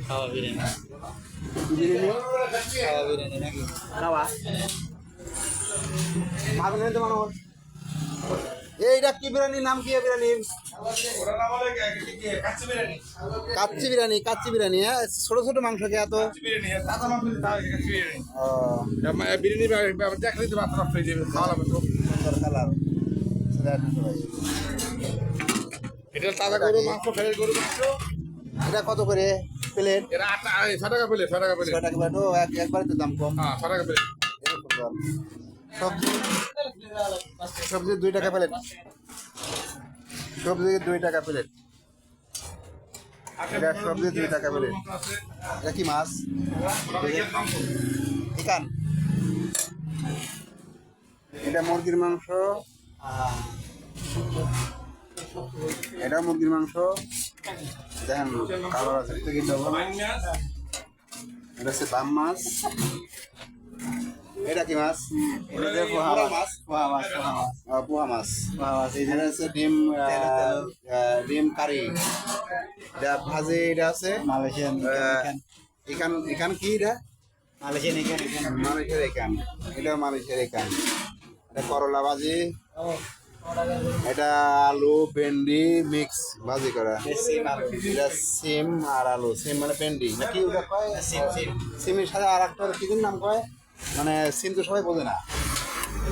খাওয়া বিরিয়ানি বিরিয়ানি খাওয়া বিরিয়ানি নাকি খাওয়া মাগনে তো মানুষ এইটা কি বিরিয়ানি নাম কি বিরিয়ানি কাচ্চি বিরিয়ানি হ্যাঁ ছোট ছোট মাংস কে এত সুন্দর কালার এটা তাজা গরু মাংস ফেলে গরু মাংস এটা কত করে প্লেট এটা 6 টাকা প্লেট 6 টাকা প্লেট 6 টাকা প্লেট ও একবারে তো দাম কম 6 টাকা প্লেট সবজি সবজি 2 টাকা প্লেট সবজি 2 টাকা প্লেট এটা সবজি 2 টাকা প্লেট এটা কি মাছ ইকান এটা মুরগির মাংস এটা মুরগির মাংস দেখেন কালার আছে থেকে ডবল এটা হচ্ছে বাম মাছ এটা কি মাছ এটা যে পোহা মাছ পোহা মাছ এটা হচ্ছে ডিম কারি এটা ভাজি এটা আছে মালয়েশিয়ান এখান এখান কি এটা মালয়েশিয়ান এখানে মালয়েশিয়ার এখান এটা মালয়েশিয়ার এখান এটা করলা ভাজি এটা আলু ভেন্ডি মিক্স ভাজি করা এটা সিম আর আলু সিম মানে ভেন্ডি নাকি ওটা কয় সিমের সাথে আর একটা কি নাম কয় মানে সিম তো সবাই বোঝে না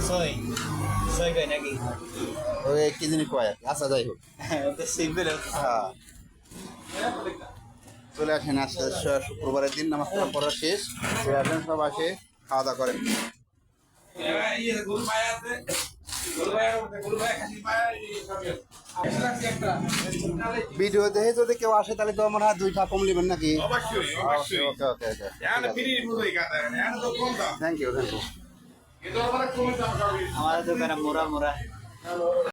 সই সই কই নাকি ওই কি জিনিস কয় আচ্ছা যাই হোক এটা সিম্পল হ্যাঁ চলে আসেন আজকে শুক্রবারের দিন নামাজ কালাম পড়া শেষ চলে আসেন সব আসে খাওয়া দাওয়া করেন ভিডিও দেখে যদি কেউ আসে তাহলে তো মনে হয় 2 টাকা কম নেবেন নাকি অবশ্যই অবশ্যই ওকে ওকে ওকে এখানে ফ্রি মুরগি কাটা এখানে তো কম দাম থ্যাংক ইউ এটা আবার কম দাম খাবি আমাদের দোকানে মোরা মোরা